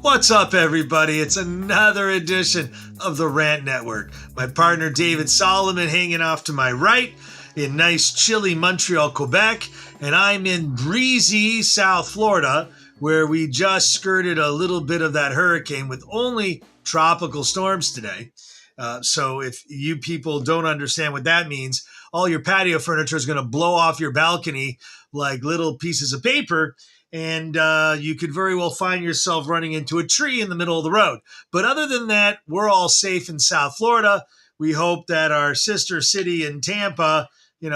What's up, everybody? It's another edition of the Rant Network. My partner David Solomon hanging off to my right in nice, chilly Montreal, Quebec, and I'm in breezy South Florida, where we just skirted a little bit of that hurricane with only tropical storms today. So if you people don't understand what that means, all your patio furniture is going to blow off your balcony like little pieces of paper, and you could very well find yourself running into a tree in the middle of the road. But other than that, we're all safe in South Florida. We hope that our sister city in Tampa,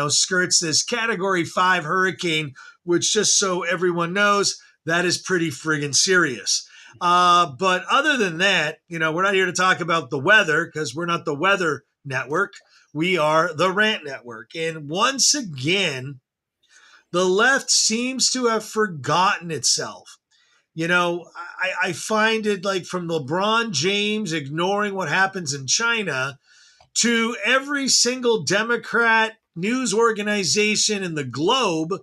skirts this Category 5 hurricane, which, just so everyone knows, that is pretty friggin' serious. But other than that, we're not here to talk about the weather because we're not the weather network. We are the Rant Network. And once again, the left seems to have forgotten itself. I find it like from LeBron James ignoring what happens in China to every single Democrat news organization in the globe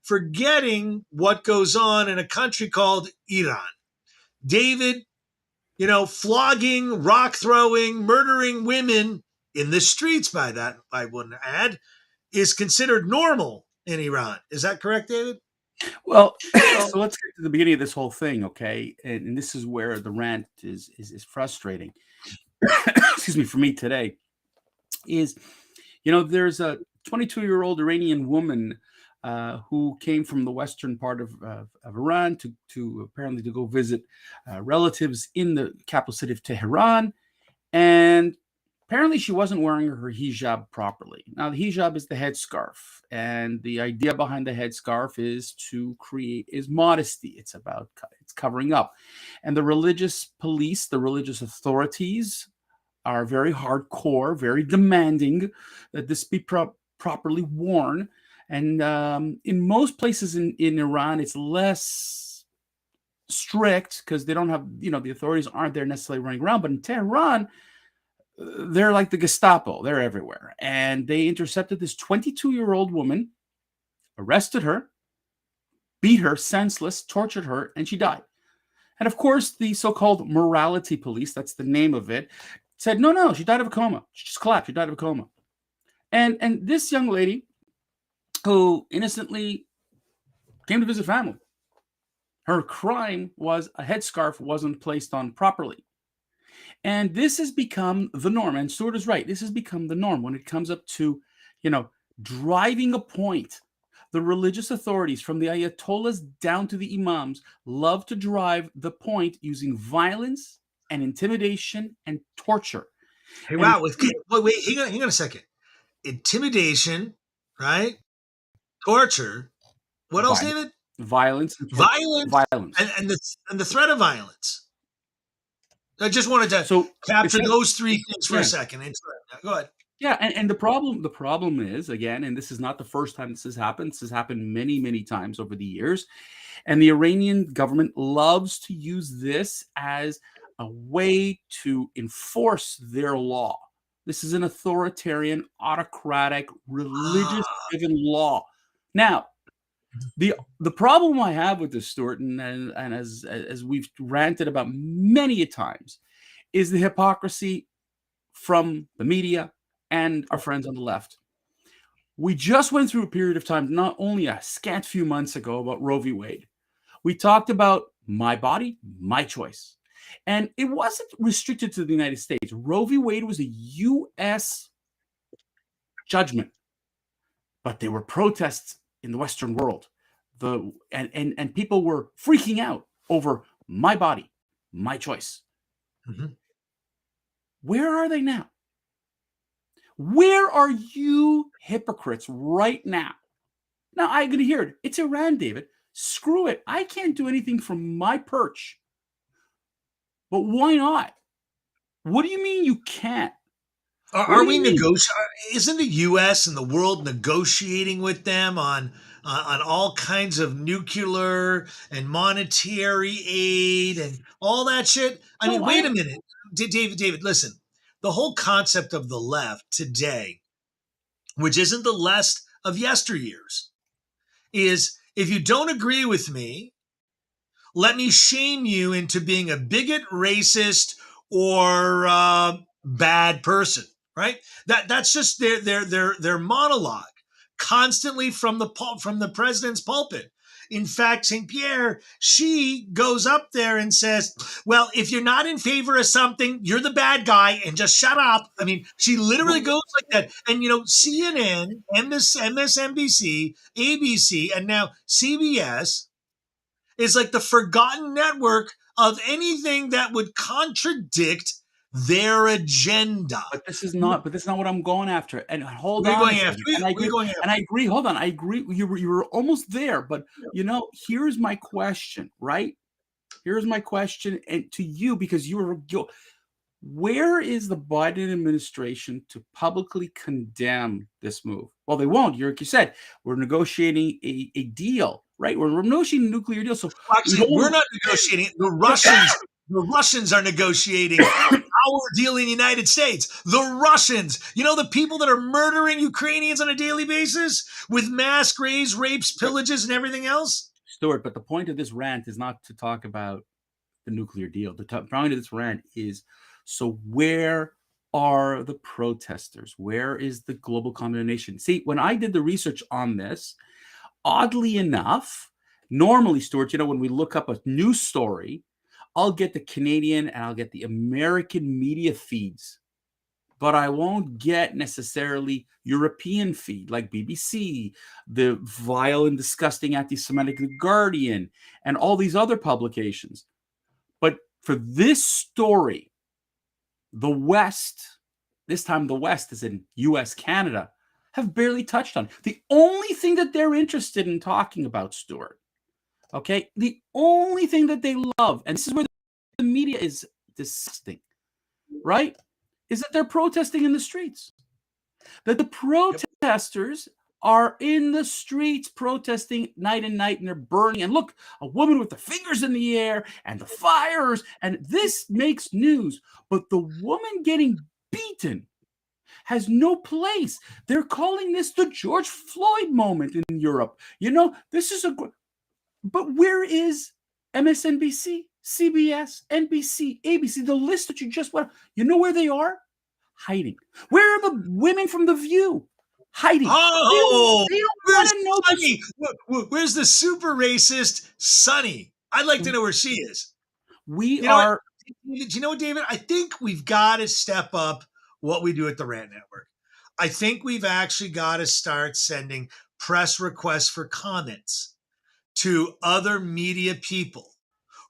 forgetting what goes on in a country called Iran. David, flogging, rock throwing, murdering women in the streets, by that I wouldn't add, is considered normal in Iran. Is that correct, David? Well, so let's get to the beginning of this whole thing, okay? And this is where the rant is frustrating. Excuse me, for me today is, there's a 22-year-old Iranian woman who came from the western part of Iran to apparently to go visit relatives in the capital city of Tehran, and apparently she wasn't wearing her hijab properly. Now, the hijab is the headscarf, and the idea behind the headscarf is modesty. It's covering up. And the religious police, the religious authorities are very hardcore, very demanding that this be properly worn. And in most places in Iran, it's less strict because they don't have, the authorities aren't there necessarily running around. But in Tehran, they're like the Gestapo. They're everywhere. And they intercepted this 22-year-old woman, arrested her, beat her senseless, tortured her, and she died. And of course, the so-called morality police, that's the name of it, said, no, she died of a coma. She just collapsed. She died of a coma. And this young lady who innocently came to visit family, her crime was a headscarf wasn't placed on properly. And this has become the norm. And Stuart is right. This has become the norm when it comes up to, driving a point. The religious authorities, from the Ayatollahs down to the imams, love to drive the point using violence and intimidation and torture. Hey, wow. Wait, hang on a second. Intimidation, right? Torture. What else, David? Violence. Violence. And the threat of violence. I just wanted to capture those three things for a second. Go ahead. Yeah, and the problem is, again, and this is not the first time this has happened. This has happened many, many times over the years. And the Iranian government loves to use this as a way to enforce their law. This is an authoritarian, autocratic, religious-driven law. Now, the problem I have with this, Stuart, and as we've ranted about many a times, is the hypocrisy from the media and our friends on the left. We just went through a period of time, not only a scant few months ago, about Roe v. Wade. We talked about my body, my choice. And it wasn't restricted to the United States. Roe v. Wade was a U.S. judgment, but there were protests in the Western world. And people were freaking out over my body, my choice. Mm-hmm. Where are they now? Where are you hypocrites right now? Now, I'm going to hear it. It's Iran, David. Screw it. I can't do anything from my perch. But why not? What do you mean you can't? Are we negotiating? Isn't the U.S. and the world negotiating with them on all kinds of nuclear and monetary aid and all that shit? I mean, wait a minute, David. Listen, the whole concept of the left today, which isn't the left of yesteryears, is if you don't agree with me, let me shame you into being a bigot, racist, or bad person, right? That's just their monologue constantly from the president's pulpit. In fact, St. Pierre, she goes up there and says, well, if you're not in favor of something, you're the bad guy and just shut up. I mean, she literally goes like that. And, CNN, MSNBC, ABC, and now CBS is like the forgotten network of anything that would contradict their agenda. But this is not what I'm going after. And hold We're on going a after. second. And I agree. Hold on. I agree. You were almost there. But, here's my question, right? Here's my question and to you, because where is the Biden administration to publicly condemn this move? Well, they won't. Like you said, we're negotiating a deal, right? We're negotiating a nuclear deal. So actually, we're not negotiating. The Russians are negotiating our deal in the United States. The Russians, the people that are murdering Ukrainians on a daily basis with mass graves, rapes, pillages, and everything else. Stuart, but the point of this rant is not to talk about the nuclear deal. The point of this rant is, so where are the protesters? Where is the global condemnation? See, when I did the research on this, oddly enough, normally, Stuart, when we look up a news story, I'll get the Canadian and I'll get the American media feeds, but I won't get necessarily European feed like BBC, the vile and disgusting anti-Semitic The Guardian, and all these other publications. But for this story, the West, this time the West is in US, Canada, have barely touched on. The only thing that they're interested in talking about, Stuart, okay, the only thing that they love, and this is where the media is disgusting, right, is that they're protesting in the streets. That the protesters are in the streets protesting night and night, and they're burning. And look, a woman with the fingers in the air and the fires, and this makes news. But the woman getting beaten has no place. They're calling this the George Floyd moment in Europe. This is but where is MSNBC, CBS, NBC, ABC, the list that you just went? You know where they are? Hiding. Where are the women from The View? Hiding. Oh, they don't want to know Sunny? Where's the super racist Sunny? I'd like to know where she is. Do you know what, David? I think we've got to step up what we do at the Rant Network. I think we've actually got to start sending press requests for comments to other media people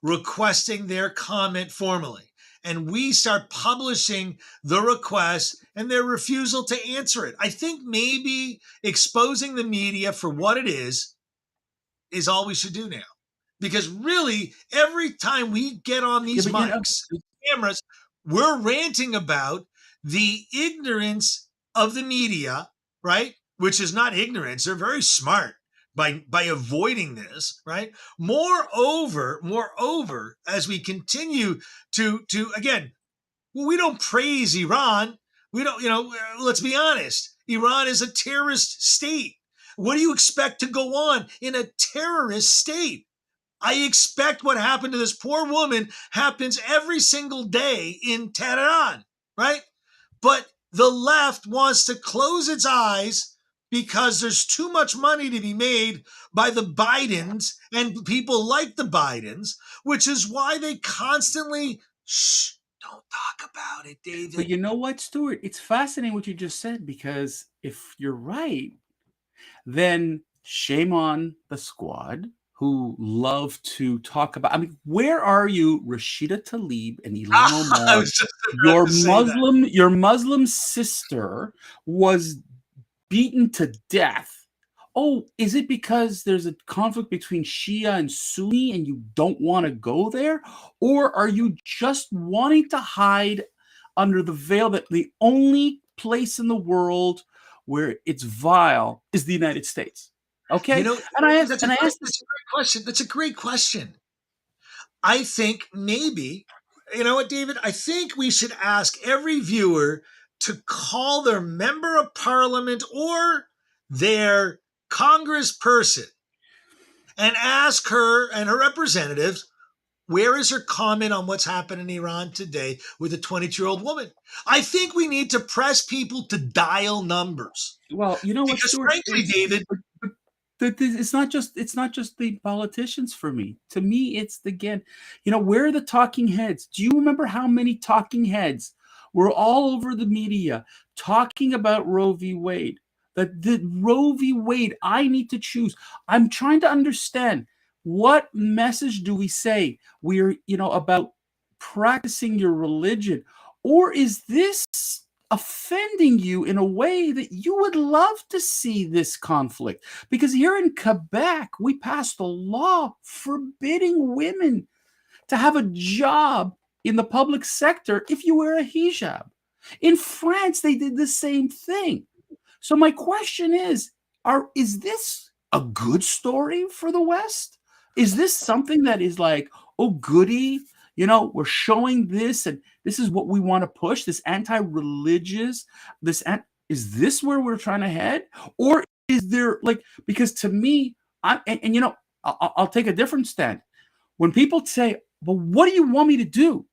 requesting their comment formally. And we start publishing the request and their refusal to answer it. I think maybe exposing the media for what it is all we should do now. Because really, every time we get on these mics, cameras, we're ranting about the ignorance of the media, right? Which is not ignorance. They're very smart by avoiding this, right? Moreover, as we continue to again, we don't praise Iran. We don't, let's be honest. Iran is a terrorist state. What do you expect to go on in a terrorist state? I expect what happened to this poor woman happens every single day in Tehran, right? But the left wants to close its eyes because there's too much money to be made by the Bidens and people like the Bidens, which is why they constantly, don't talk about it, David. But you know what, Stuart? It's fascinating what you just said, because if you're right, then shame on the squad who love to talk about. I mean, where are you, Rashida Tlaib and Ilhan Omar? Your Muslim sister was beaten to death. Oh, is it because there's a conflict between Shia and Sunni and you don't want to go there? Or are you just wanting to hide under the veil that the only place in the world where it's vile is the United States? Okay. That's a great question. That's a great question. I think maybe, you know what, David? I think we should ask every viewer to call their member of parliament or their congressperson and ask her and her representatives, Where is her comment on what's happened in Iran today with a 22-year-old woman? I think we need to press people to dial numbers. Well, you know what, Because Stuart? frankly, David, It's not just the politicians for me. To me, it's again, where are the talking heads? Do you remember how many talking heads were all over the media talking about Roe v. Wade? That the Roe v. Wade, I need to choose. I'm trying to understand, what message do we say we're, about practicing your religion, or is this offending you in a way that you would love to see this conflict? Because here in Quebec, we passed a law forbidding women to have a job in the public sector if you wear a hijab. In France, they did the same thing. So my question is this a good story for the West? Is this something that is like, oh, goody, we're showing this, and this is what we want to push, this anti-religious, is this where we're trying to head? Or is there, like, because to me, I'll take a different stand. When people say, well, what do you want me to do?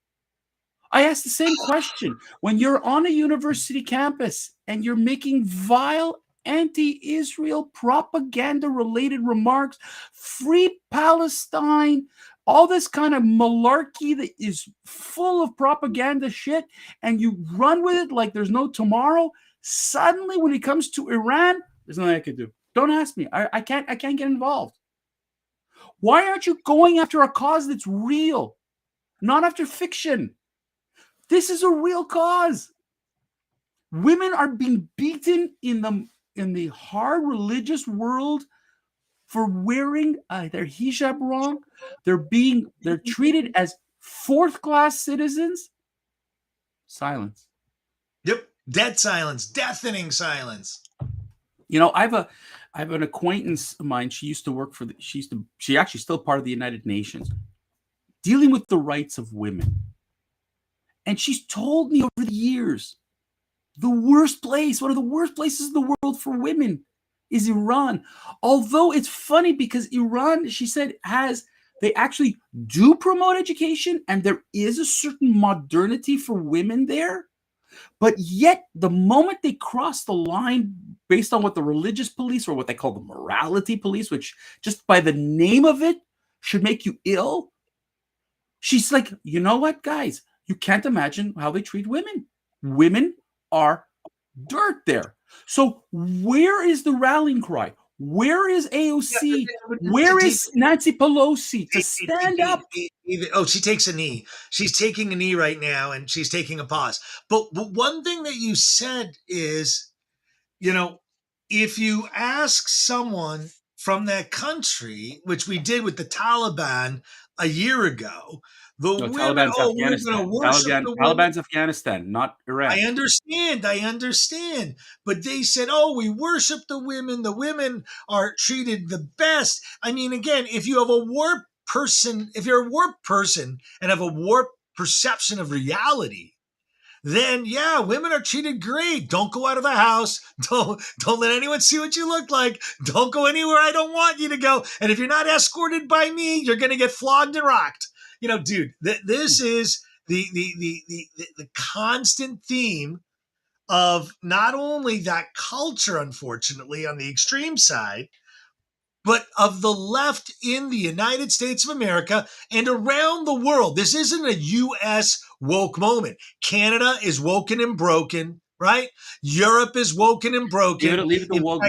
I ask the same question. When you're on a university campus and you're making vile anti-Israel propaganda-related remarks, free Palestine, all this kind of malarkey that is full of propaganda shit, and you run with it like there's no tomorrow, suddenly when it comes to Iran, there's nothing I can do. Don't ask me. I can't get involved. Why aren't you going after a cause that's real, not after fiction? This is a real cause. Women are being beaten in the hard religious world for wearing their hijab wrong. They're treated as fourth-class citizens. Silence. Yep, dead silence, deafening silence. I have an acquaintance of mine. She used to work for she's actually still part of the United Nations, dealing with the rights of women. And she's told me over the years, one of the worst places in the world for women is Iran. Although it's funny because Iran, she said, they actually do promote education and there is a certain modernity for women there. But yet, the moment they cross the line based on what the religious police, or what they call the morality police, which just by the name of it should make you ill, she's like, you know what, guys? You can't imagine how they treat women. Women are dirt there. So where is the rallying cry? Where is AOC? Where is Nancy Pelosi to stand up? Oh, she takes a knee. She's taking a knee right now, and she's taking a pause. But one thing that you said is, if you ask someone from that country, which we did with the Taliban a year ago, Taliban's Afghanistan. Taliban's Afghanistan, not Iraq. I understand. But they said, oh, we worship the women. The women are treated the best. I mean, again, if you're a warped person and have a warped perception of reality, then yeah, women are treated great. Don't go out of the house. Don't let anyone see what you look like. Don't go anywhere I don't want you to go. And if you're not escorted by me, you're going to get flogged and rocked. Dude, this is the constant theme of not only that culture, unfortunately, on the extreme side, but of the left in the United States of America and around the world. This isn't a U.S. woke moment. Canada is woken and broken, right? Europe is woken and broken. Leave the woke.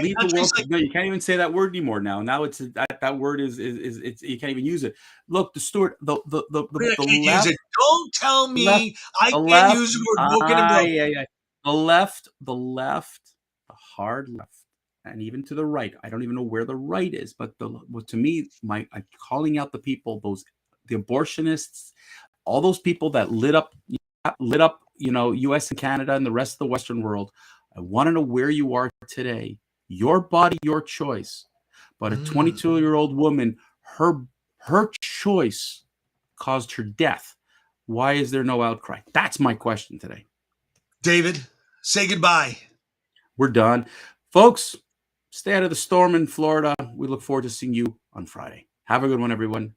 No, you can't even say that word anymore. Now it's that word is you can't even use it. Look, the Stuart, the left. Don't tell me I can't use the word woken and broken. Yeah. The left, the hard left, and even to the right. I don't even know where the right is, but to me, I'm calling out the people, the abortionists, all those people that lit up, U.S. and Canada and the rest of the Western world. I want to know where you are today. Your body, your choice. But a 22-year-old woman, her choice caused her death. Why is there no outcry? That's my question today. David, say goodbye. We're done. Folks, stay out of the storm in Florida. We look forward to seeing you on Friday. Have a good one, everyone.